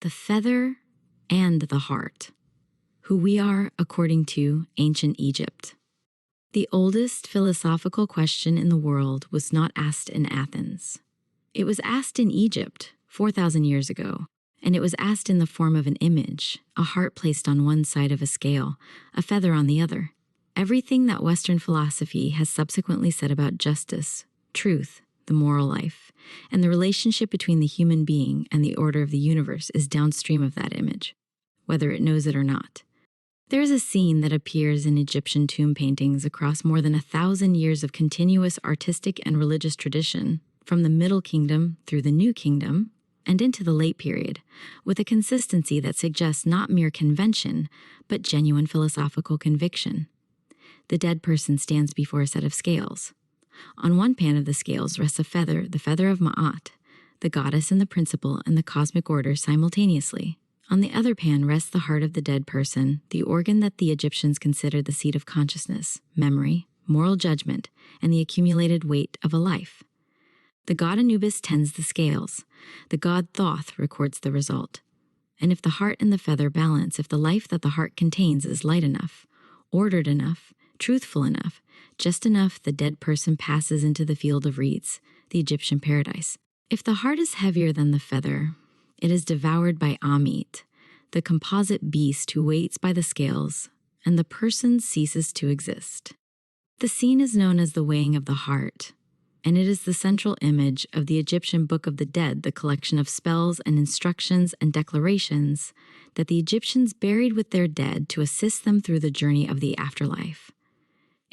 the feather and the heart, who we are according to ancient Egypt. The oldest philosophical question in the world was not asked in Athens. It was asked in Egypt 4,000 years ago, and it was asked in the form of an image, a heart placed on one side of a scale, a feather on the other. Everything that Western philosophy has subsequently said about justice, truth, the moral life, and the relationship between the human being and the order of the universe is downstream of that image, whether it knows it or not. There is a scene that appears in Egyptian tomb paintings across more than 1,000 years of continuous artistic and religious tradition, from the Middle Kingdom through the New Kingdom and into the late period, with a consistency that suggests not mere convention, but genuine philosophical conviction. The dead person stands before a set of scales. On one pan of the scales rests a feather, the feather of Ma'at, the goddess and the principle and the cosmic order simultaneously. On the other pan rests the heart of the dead person, the organ that the Egyptians considered the seat of consciousness, memory, moral judgment, and the accumulated weight of a life. The god Anubis tends the scales. The god Thoth records the result. And if the heart and the feather balance, if the life that the heart contains is light enough, ordered enough, truthful enough, just enough, the dead person passes into the field of reeds, the Egyptian paradise. If the heart is heavier than the feather, it is devoured by Amit, the composite beast who waits by the scales, and the person ceases to exist. The scene is known as the weighing of the heart, and it is the central image of the Egyptian Book of the Dead, the collection of spells and instructions and declarations that the Egyptians buried with their dead to assist them through the journey of the afterlife.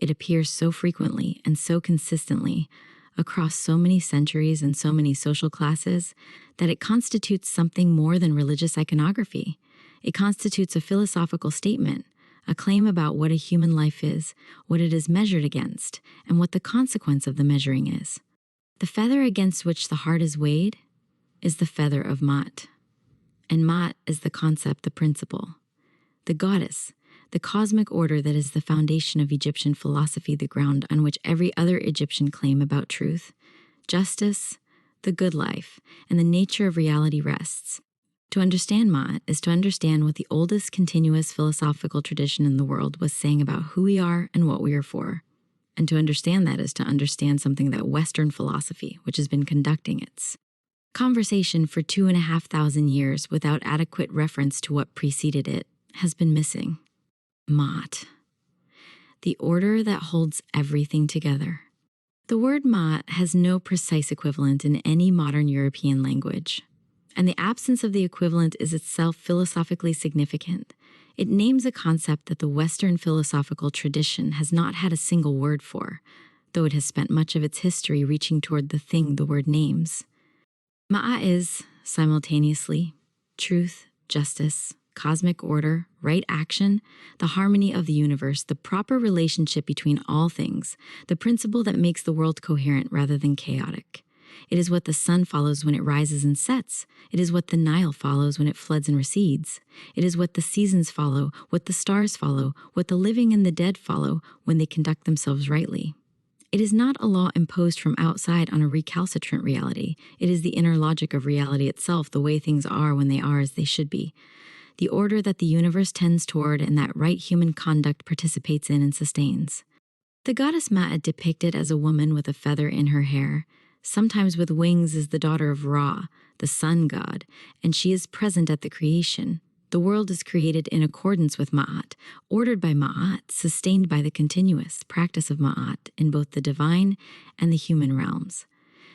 It appears so frequently and so consistently across so many centuries and so many social classes that it constitutes something more than religious iconography. It constitutes a philosophical statement, a claim about what a human life is, what it is measured against, and what the consequence of the measuring is. The feather against which the heart is weighed is the feather of Ma'at. And Ma'at is the concept, the principle, the goddess, the cosmic order that is the foundation of Egyptian philosophy, the ground on which every other Egyptian claim about truth, justice, the good life, and the nature of reality rests. To understand Ma'at is to understand what the oldest continuous philosophical tradition in the world was saying about who we are and what we are for. And to understand that is to understand something that Western philosophy, which has been conducting its conversation for 2,500 years without adequate reference to what preceded it, has been missing. Ma'at, the order that holds everything together. The word Ma'at has no precise equivalent in any modern European language, and the absence of the equivalent is itself philosophically significant. It names a concept that the Western philosophical tradition has not had a single word for, though it has spent much of its history reaching toward the thing the word names. Ma'at is, simultaneously, truth, justice, cosmic order, right action, the harmony of the universe, the proper relationship between all things, the principle that makes the world coherent rather than chaotic. It is what the sun follows when it rises and sets. It is what the Nile follows when it floods and recedes. It is what the seasons follow, what the stars follow, what the living and the dead follow when they conduct themselves rightly. It is not a law imposed from outside on a recalcitrant reality. It is the inner logic of reality itself, the way things are when they are as they should be. The order that the universe tends toward and that right human conduct participates in and sustains. The goddess Ma'at, depicted as a woman with a feather in her hair, sometimes with wings, is the daughter of Ra, the sun god, and she is present at the creation. The world is created in accordance with Ma'at, ordered by Ma'at, sustained by the continuous practice of Ma'at in both the divine and the human realms.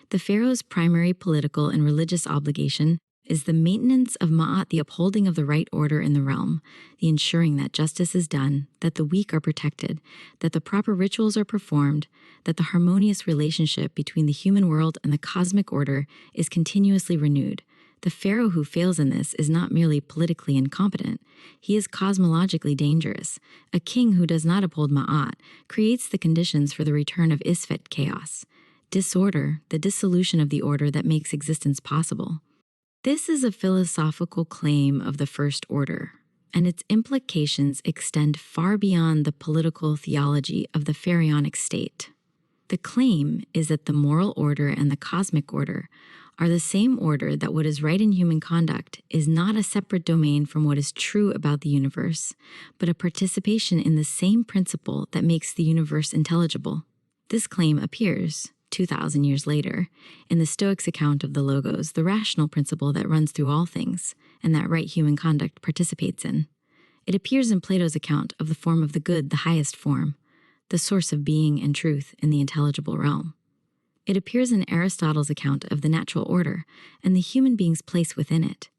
The pharaoh's primary political and religious obligation is the maintenance of Ma'at, the upholding of the right order in the realm, the ensuring that justice is done, that the weak are protected, that the proper rituals are performed, that the harmonious relationship between the human world and the cosmic order is continuously renewed. The pharaoh who fails in this is not merely politically incompetent, he is cosmologically dangerous. A king who does not uphold Ma'at creates the conditions for the return of Isfet chaos, disorder, the dissolution of the order that makes existence possible. This is a philosophical claim of the first order, and its implications extend far beyond the political theology of the pharaonic state. The claim is that the moral order and the cosmic order are the same order, that what is right in human conduct is not a separate domain from what is true about the universe, but a participation in the same principle that makes the universe intelligible. This claim appears, 2,000 years later, in the Stoics' account of the Logos, the rational principle that runs through all things, and that right human conduct participates in. It appears in Plato's account of the form of the good, the highest form, the source of being and truth in the intelligible realm. It appears in Aristotle's account of the natural order and the human being's place within it.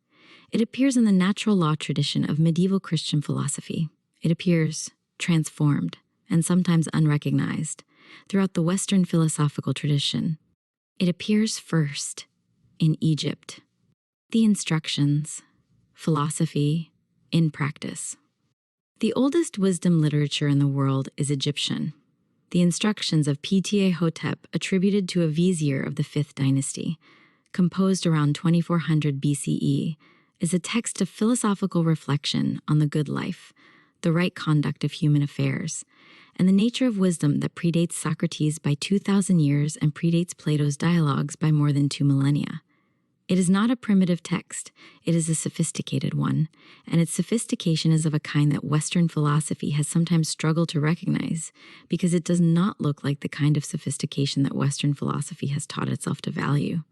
It appears in the natural law tradition of medieval Christian philosophy. It appears, transformed, and sometimes unrecognized, throughout the Western philosophical tradition. It appears first in Egypt. The instructions, philosophy, in practice. The oldest wisdom literature in the world is Egyptian. The instructions of Ptah-Hotep, attributed to a vizier of the 5th dynasty, composed around 2400 BCE, is a text of philosophical reflection on the good life, the right conduct of human affairs, and the nature of wisdom that predates Socrates by 2,000 years and predates Plato's dialogues by more than 2 millennia. It is not a primitive text, it is a sophisticated one, and its sophistication is of a kind that Western philosophy has sometimes struggled to recognize, because it does not look like the kind of sophistication that Western philosophy has taught itself to value.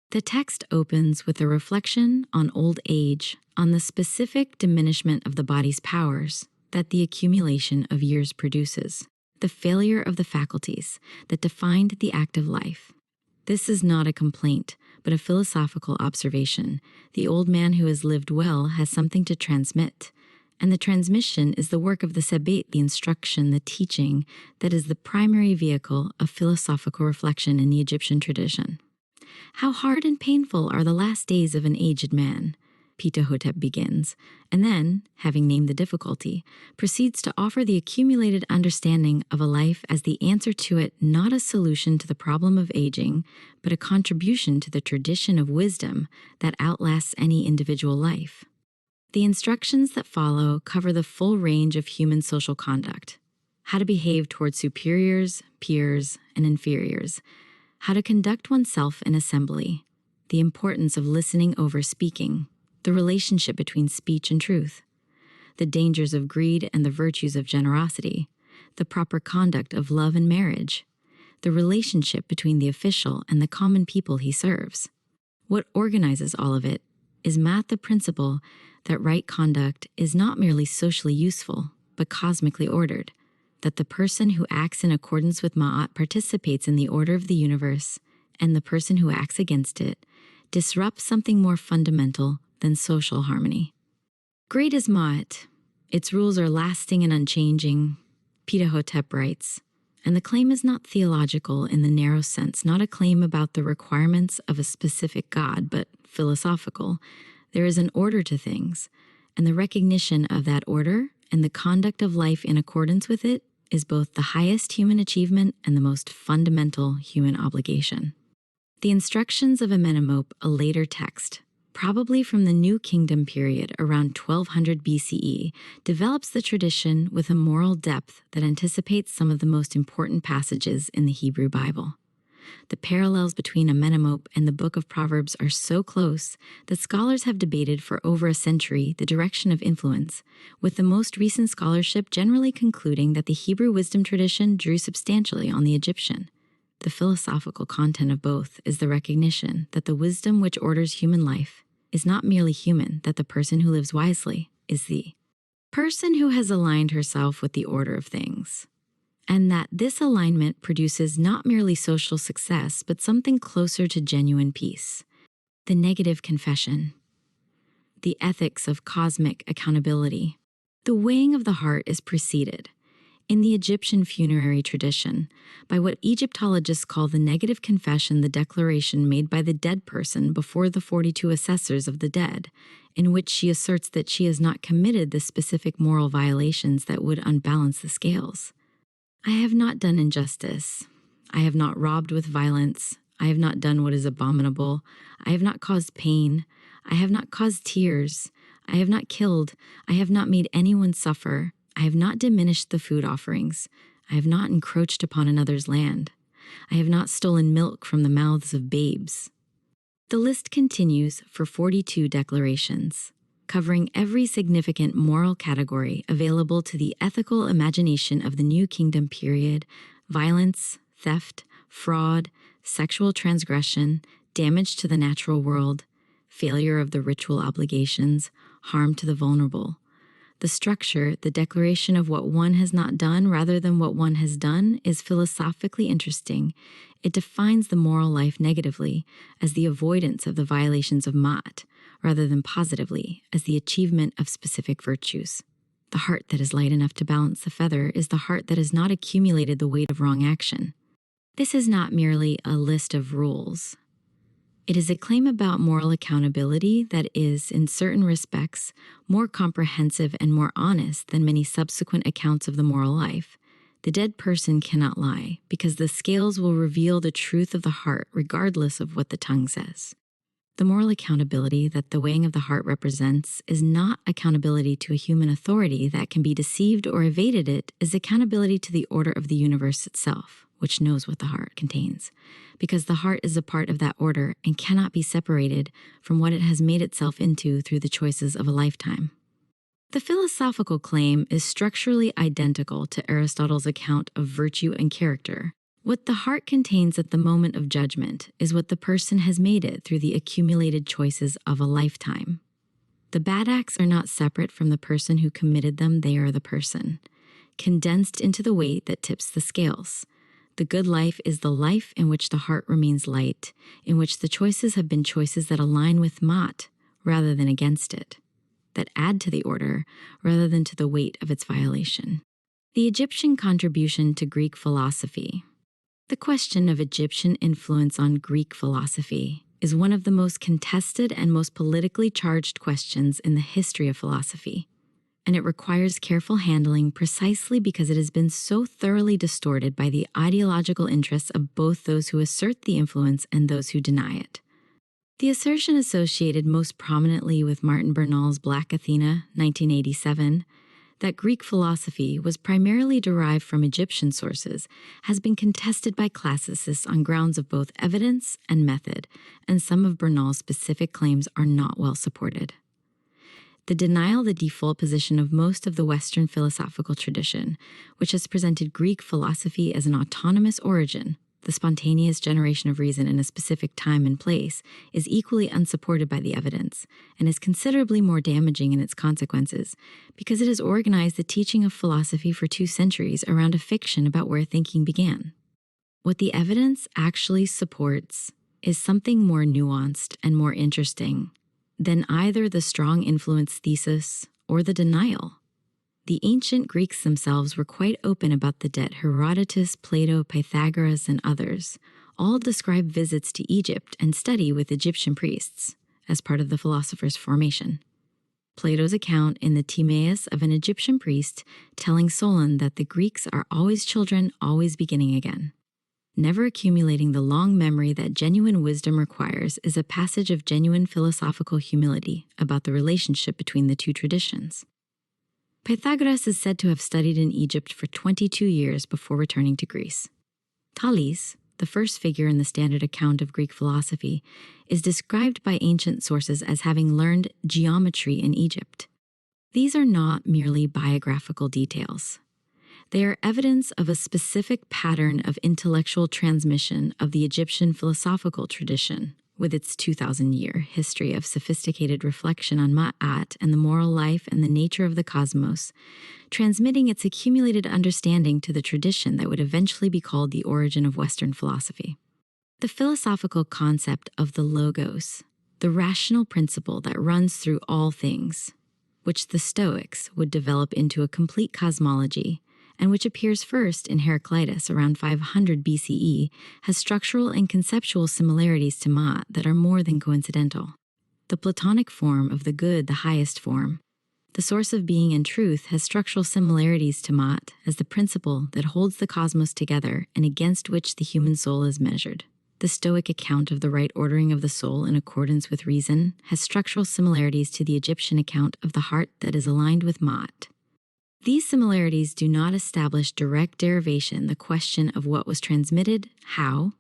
The text opens with a reflection on old age, on the specific diminishment of the body's powers that the accumulation of years produces, the failure of the faculties that defined the active life. This is not a complaint, but a philosophical observation. The old man who has lived well has something to transmit, and the transmission is the work of the sebet, the instruction, the teaching, that is the primary vehicle of philosophical reflection in the Egyptian tradition. How hard and painful are the last days of an aged man, Ptah-Hotep begins, and then, having named the difficulty, proceeds to offer the accumulated understanding of a life as the answer to it, not a solution to the problem of aging, but a contribution to the tradition of wisdom that outlasts any individual life. The instructions that follow cover the full range of human social conduct: how to behave toward superiors, peers, and inferiors, how to conduct oneself in assembly, the importance of listening over speaking, the relationship between speech and truth, the dangers of greed and the virtues of generosity, the proper conduct of love and marriage, the relationship between the official and the common people he serves. What organizes all of it is the principle that right conduct is not merely socially useful, but cosmically ordered, that the person who acts in accordance with Ma'at participates in the order of the universe, and the person who acts against it disrupts something more fundamental than social harmony. Great is Ma'at. Its rules are lasting and unchanging, Ptah-Hotep writes, and the claim is not theological in the narrow sense, not a claim about the requirements of a specific God, but philosophical. There is an order to things, and the recognition of that order and the conduct of life in accordance with it is both the highest human achievement and the most fundamental human obligation. The instructions of Amenemop, a later text, probably from the New Kingdom period around 1200 BCE, develops the tradition with a moral depth that anticipates some of the most important passages in the Hebrew Bible. The parallels between Amenemop and the Book of Proverbs are so close that scholars have debated for over a century the direction of influence, with the most recent scholarship generally concluding that the Hebrew wisdom tradition drew substantially on the Egyptian. The philosophical content of both is the recognition that the wisdom which orders human life is not merely human, that the person who lives wisely is the person who has aligned herself with the order of things, and that this alignment produces not merely social success, but something closer to genuine peace. The negative confession, the ethics of cosmic accountability. The weighing of the heart is preceded, in the Egyptian funerary tradition, by what Egyptologists call the negative confession, the declaration made by the dead person before the 42 assessors of the dead, in which she asserts that she has not committed the specific moral violations that would unbalance the scales. I have not done injustice. I have not robbed with violence. I have not done what is abominable. I have not caused pain. I have not caused tears. I have not killed. I have not made anyone suffer. I have not diminished the food offerings. I have not encroached upon another's land. I have not stolen milk from the mouths of babes. The list continues for 42 declarations, covering every significant moral category available to the ethical imagination of the New Kingdom period: violence, theft, fraud, sexual transgression, damage to the natural world, failure of the ritual obligations, harm to the vulnerable. The structure, the declaration of what one has not done rather than what one has done, is philosophically interesting. It defines the moral life negatively as the avoidance of the violations of Ma'at, rather than positively as the achievement of specific virtues. The heart that is light enough to balance the feather is the heart that has not accumulated the weight of wrong action. This is not merely a list of rules. It is a claim about moral accountability that is, in certain respects, more comprehensive and more honest than many subsequent accounts of the moral life. The dead person cannot lie, because the scales will reveal the truth of the heart regardless of what the tongue says. The moral accountability that the weighing of the heart represents is not accountability to a human authority that can be deceived or evaded. It is accountability to the order of the universe itself, which knows what the heart contains, because the heart is a part of that order and cannot be separated from what it has made itself into through the choices of a lifetime. The philosophical claim is structurally identical to Aristotle's account of virtue and character. What the heart contains at the moment of judgment is what the person has made it through the accumulated choices of a lifetime. The bad acts are not separate from the person who committed them, they are the person, condensed into the weight that tips the scales. The good life is the life in which the heart remains light, in which the choices have been choices that align with Ma'at rather than against it, that add to the order rather than to the weight of its violation. The Egyptian contribution to Greek philosophy. The question of Egyptian influence on Greek philosophy is one of the most contested and most politically charged questions in the history of philosophy, and it requires careful handling precisely because it has been so thoroughly distorted by the ideological interests of both those who assert the influence and those who deny it. The assertion associated most prominently with Martin Bernal's Black Athena, 1987, that Greek philosophy was primarily derived from Egyptian sources has been contested by classicists on grounds of both evidence and method, and some of Bernal's specific claims are not well supported. The denial, the default position of most of the Western philosophical tradition, which has presented Greek philosophy as an autonomous origin, the spontaneous generation of reason in a specific time and place, is equally unsupported by the evidence and is considerably more damaging in its consequences because it has organized the teaching of philosophy for 2 centuries around a fiction about where thinking began. What the evidence actually supports is something more nuanced and more interesting than either the strong influence thesis or the denial. The ancient Greeks themselves were quite open about the debt. Herodotus, Plato, Pythagoras, and others all describe visits to Egypt and study with Egyptian priests as part of the philosopher's formation. Plato's account in the Timaeus of an Egyptian priest telling Solon that the Greeks are always children, always beginning again, never accumulating the long memory that genuine wisdom requires, is a passage of genuine philosophical humility about the relationship between the 2 traditions. Pythagoras is said to have studied in Egypt for 22 years before returning to Greece. Thales, the first figure in the standard account of Greek philosophy, is described by ancient sources as having learned geometry in Egypt. These are not merely biographical details. They are evidence of a specific pattern of intellectual transmission of the Egyptian philosophical tradition, with its 2,000-year history of sophisticated reflection on Ma'at and the moral life and the nature of the cosmos, transmitting its accumulated understanding to the tradition that would eventually be called the origin of Western philosophy. The philosophical concept of the logos, the rational principle that runs through all things, which the Stoics would develop into a complete cosmology, and which appears first in Heraclitus around 500 BCE, has structural and conceptual similarities to Ma'at that are more than coincidental. The Platonic form of the good, the highest form, the source of being and truth, has structural similarities to Ma'at as the principle that holds the cosmos together and against which the human soul is measured. The Stoic account of the right ordering of the soul in accordance with reason has structural similarities to the Egyptian account of the heart that is aligned with Ma'at. These similarities do not establish direct derivation. The question of what was transmitted, how,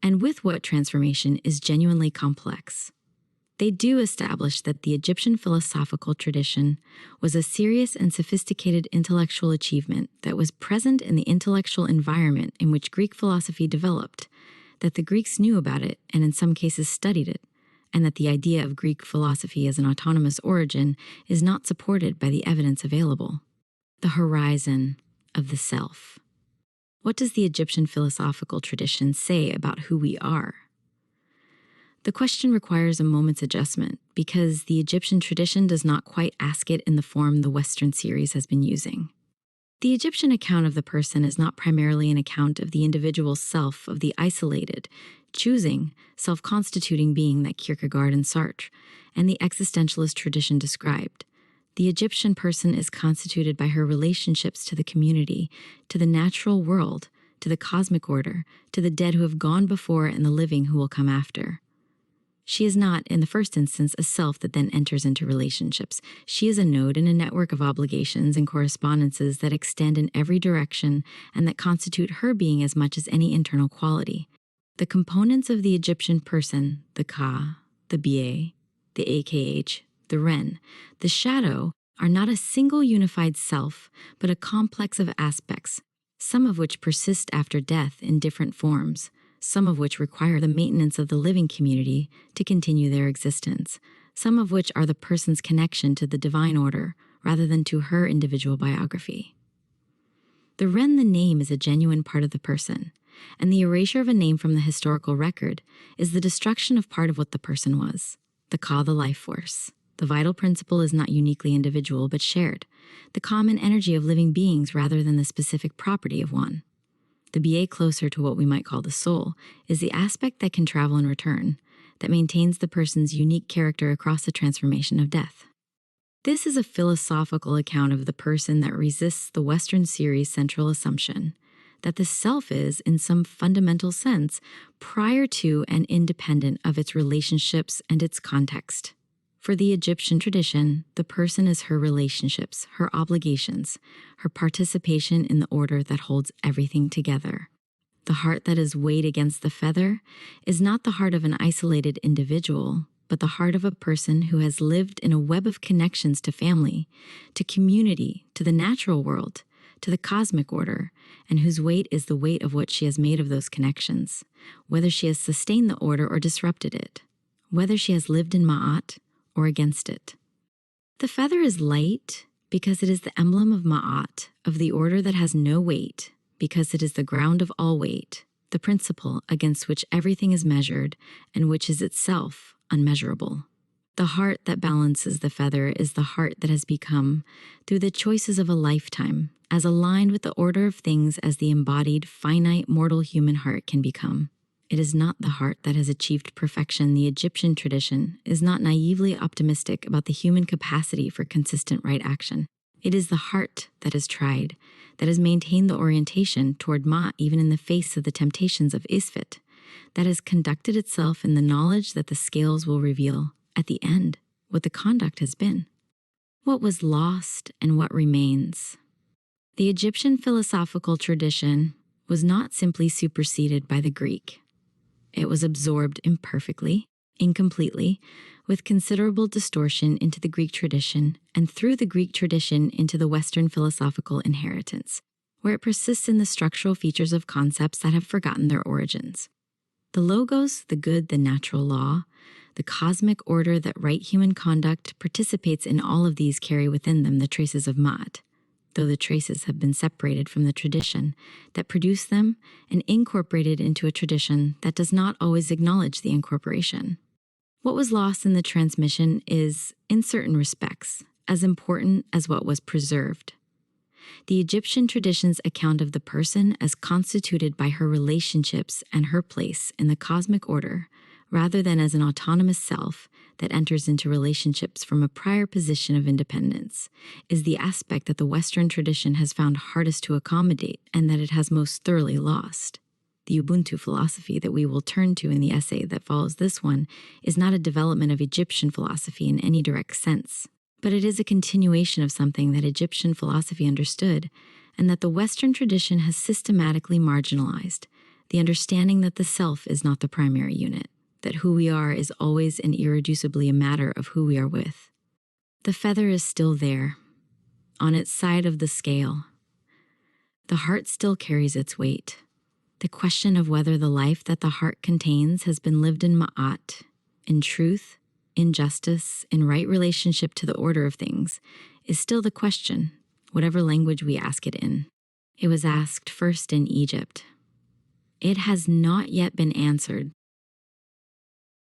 and with what transformation is genuinely complex. They do establish that the Egyptian philosophical tradition was a serious and sophisticated intellectual achievement that was present in the intellectual environment in which Greek philosophy developed, that the Greeks knew about it and in some cases studied it, and that the idea of Greek philosophy as an autonomous origin is not supported by the evidence available. The horizon of the self. What does the Egyptian philosophical tradition say about who we are? The question requires a moment's adjustment because the Egyptian tradition does not quite ask it in the form the Western series has been using. The Egyptian account of the person is not primarily an account of the individual self, of the isolated, choosing, self-constituting being that Kierkegaard and Sartre and the existentialist tradition described. The Egyptian person is constituted by her relationships to the community, to the natural world, to the cosmic order, to the dead who have gone before and the living who will come after. She is not, in the first instance, a self that then enters into relationships. She is a node in a network of obligations and correspondences that extend in every direction and that constitute her being as much as any internal quality. The components of the Egyptian person, the Ka, the Ba, the Akh, the Ren, the shadow, are not a single unified self, but a complex of aspects, some of which persist after death in different forms, some of which require the maintenance of the living community to continue their existence, some of which are the person's connection to the divine order rather than to her individual biography. The Ren, the name, is a genuine part of the person, and the erasure of a name from the historical record is the destruction of part of what the person was. The Ka, the life force. The vital principle is not uniquely individual but shared, the common energy of living beings rather than the specific property of one. The Ba, closer to what we might call the soul, is the aspect that can travel and return, that maintains the person's unique character across the transformation of death. This is a philosophical account of the person that resists the Western series' central assumption that the self is, in some fundamental sense, prior to and independent of its relationships and its context. For the Egyptian tradition, the person is her relationships, her obligations, her participation in the order that holds everything together. The heart that is weighed against the feather is not the heart of an isolated individual, but the heart of a person who has lived in a web of connections to family, to community, to the natural world, to the cosmic order, and whose weight is the weight of what she has made of those connections, whether she has sustained the order or disrupted it, whether she has lived in Ma'at or against it. The feather is light because it is the emblem of Ma'at, of the order that has no weight, because it is the ground of all weight, the principle against which everything is measured and which is itself unmeasurable. The heart that balances the feather is the heart that has become, through the choices of a lifetime, as aligned with the order of things as the embodied, finite, mortal human heart can become. It is not the heart that has achieved perfection. The Egyptian tradition is not naively optimistic about the human capacity for consistent right action. It is the heart that has tried, that has maintained the orientation toward Ma even in the face of the temptations of Isfet, that has conducted itself in the knowledge that the scales will reveal, at the end, what the conduct has been. What was lost and what remains. The Egyptian philosophical tradition was not simply superseded by the Greek. It was absorbed imperfectly, incompletely, with considerable distortion into the Greek tradition and through the Greek tradition into the Western philosophical inheritance, where it persists in the structural features of concepts that have forgotten their origins. The logos, the good, the natural law, the cosmic order that right human conduct participates in, all of these carry within them the traces of Ma'at, though the traces have been separated from the tradition that produced them and incorporated into a tradition that does not always acknowledge the incorporation. What was lost in the transmission is, in certain respects, as important as what was preserved. The Egyptian tradition's account of the person as constituted by her relationships and her place in the cosmic order, rather than as an autonomous self that enters into relationships from a prior position of independence, is the aspect that the Western tradition has found hardest to accommodate and that it has most thoroughly lost. The Ubuntu philosophy that we will turn to in the essay that follows this one is not a development of Egyptian philosophy in any direct sense, But it is a continuation of something that Egyptian philosophy understood, and that the Western tradition has systematically marginalized: the understanding that the self is not the primary unit, that who we are is always and irreducibly a matter of who we are with. The feather is still there, on its side of the scale. The heart still carries its weight. The question of whether the life that the heart contains has been lived in ma'at, in truth, in justice, in right relationship to the order of things, is still the question, whatever language we ask it in. It was asked first in Egypt. It has not yet been answered